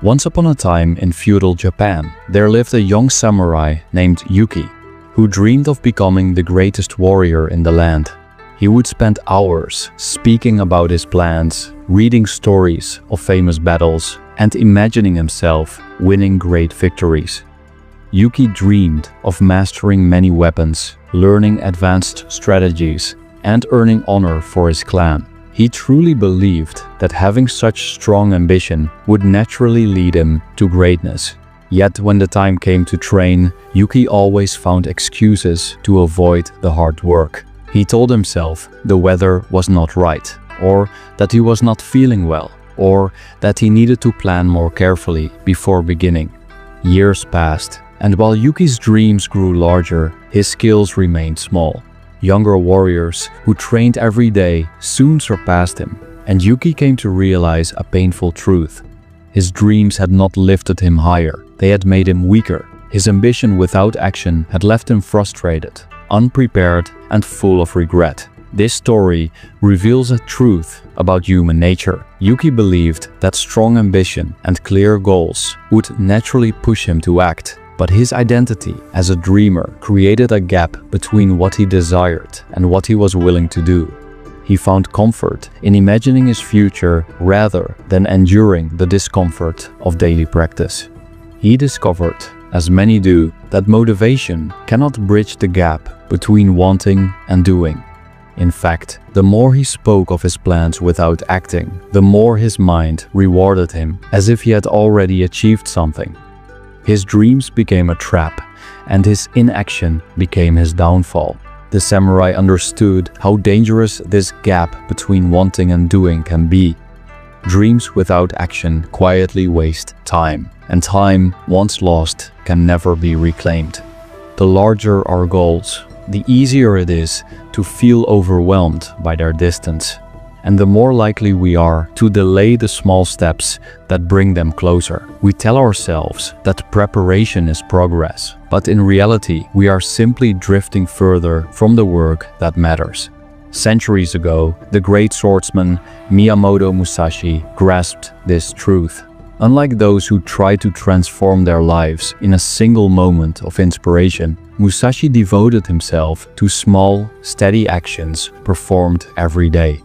Once upon a time in feudal Japan, there lived a young samurai named Yuki, who dreamed of becoming the greatest warrior in the land. He would spend hours speaking about his plans, reading stories of famous battles, and imagining himself winning great victories. Yuki dreamed of mastering many weapons, learning advanced strategies, and earning honor for his clan. He truly believed that having such strong ambition would naturally lead him to greatness. Yet when the time came to train, Yuki always found excuses to avoid the hard work. He told himself the weather was not right, or that he was not feeling well, or that he needed to plan more carefully before beginning. Years passed, and while Yuki's dreams grew larger, his skills remained small. Younger warriors who trained every day soon surpassed him, and Yuki came to realize a painful truth. His dreams had not lifted him higher, they had made him weaker. His ambition without action had left him frustrated, unprepared, and full of regret. This story reveals a truth about human nature. Yuki believed that strong ambition and clear goals would naturally push him to act. But his identity as a dreamer created a gap between what he desired and what he was willing to do. He found comfort in imagining his future rather than enduring the discomfort of daily practice. He discovered, as many do, that motivation cannot bridge the gap between wanting and doing. In fact, the more he spoke of his plans without acting, the more his mind rewarded him as if he had already achieved something. His dreams became a trap, and his inaction became his downfall. The samurai understood how dangerous this gap between wanting and doing can be. Dreams without action quietly waste time, and time, once lost, can never be reclaimed. The larger our goals, the easier it is to feel overwhelmed by their distance, and the more likely we are to delay the small steps that bring them closer. We tell ourselves that preparation is progress, but in reality, we are simply drifting further from the work that matters. Centuries ago, the great swordsman Miyamoto Musashi grasped this truth. Unlike those who try to transform their lives in a single moment of inspiration, Musashi devoted himself to small, steady actions performed every day.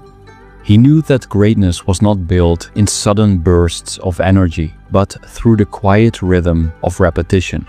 He knew that greatness was not built in sudden bursts of energy, but through the quiet rhythm of repetition.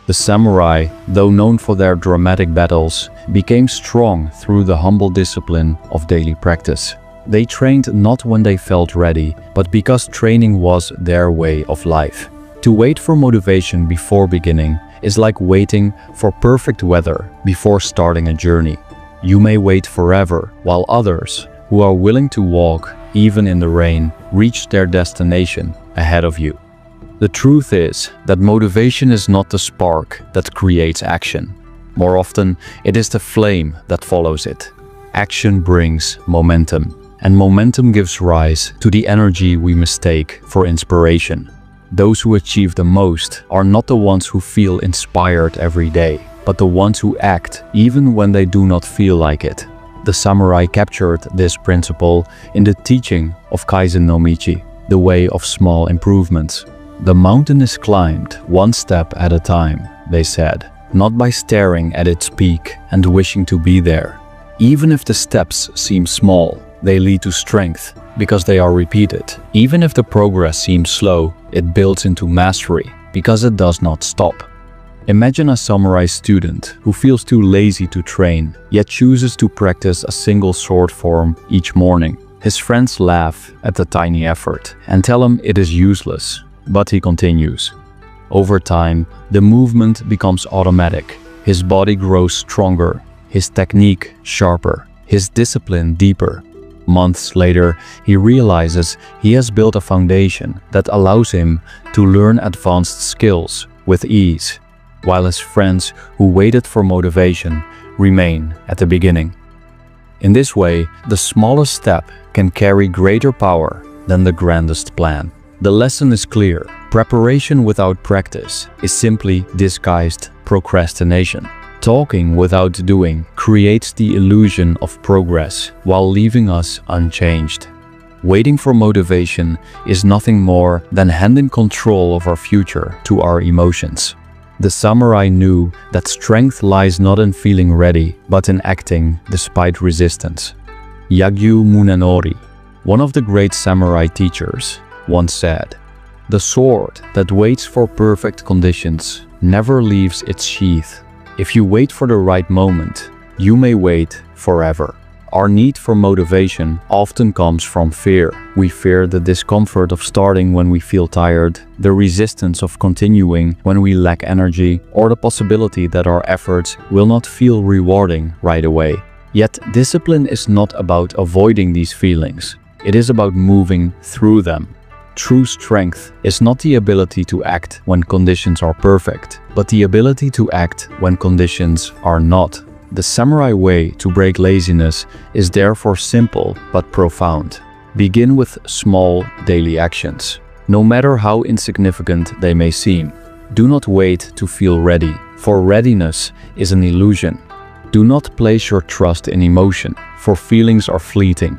The samurai, though known for their dramatic battles, became strong through the humble discipline of daily practice. They trained not when they felt ready, but because training was their way of life. To wait for motivation before beginning is like waiting for perfect weather before starting a journey. You may wait forever, while others, who are willing to walk, even in the rain, reach their destination ahead of you. The truth is that motivation is not the spark that creates action. More often, it is the flame that follows it. Action brings momentum, and momentum gives rise to the energy we mistake for inspiration. Those who achieve the most are not the ones who feel inspired every day, but the ones who act even when they do not feel like it. The samurai captured this principle in the teaching of Kaizen no Michi, the way of small improvements. The mountain is climbed one step at a time, they said, not by staring at its peak and wishing to be there. Even if the steps seem small, they lead to strength because they are repeated. Even if the progress seems slow, it builds into mastery because it does not stop. Imagine a samurai student who feels too lazy to train, yet chooses to practice a single sword form each morning. His friends laugh at the tiny effort and tell him it is useless, but he continues. Over time, the movement becomes automatic. His body grows stronger, his technique sharper, his discipline deeper. Months later, he realizes he has built a foundation that allows him to learn advanced skills with ease, while his friends who waited for motivation remain at the beginning. In this way, the smallest step can carry greater power than the grandest plan. The lesson is clear. Preparation without practice is simply disguised procrastination. Talking without doing creates the illusion of progress while leaving us unchanged. Waiting for motivation is nothing more than handing control of our future to our emotions. The samurai knew that strength lies not in feeling ready, but in acting despite resistance. Yagyu Munenori, one of the great samurai teachers, once said, "The sword that waits for perfect conditions never leaves its sheath. If you wait for the right moment, you may wait forever." Our need for motivation often comes from fear. We fear the discomfort of starting when we feel tired, the resistance of continuing when we lack energy, or the possibility that our efforts will not feel rewarding right away. Yet, discipline is not about avoiding these feelings. It is about moving through them. True strength is not the ability to act when conditions are perfect, but the ability to act when conditions are not. The samurai way to break laziness is therefore simple but profound. Begin with small daily actions, no matter how insignificant they may seem. Do not wait to feel ready, for readiness is an illusion. Do not place your trust in emotion, for feelings are fleeting.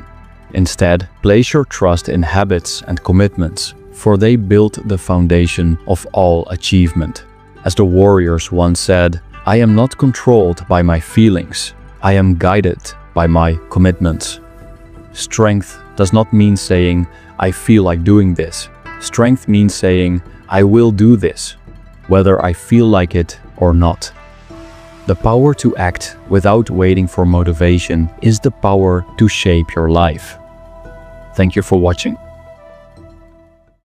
Instead, place your trust in habits and commitments, for they build the foundation of all achievement. As the warriors once said, "I am not controlled by my feelings. I am guided by my commitments." Strength does not mean saying, "I feel like doing this." Strength means saying, "I will do this, whether I feel like it or not." The power to act without waiting for motivation is the power to shape your life. Thank you for watching.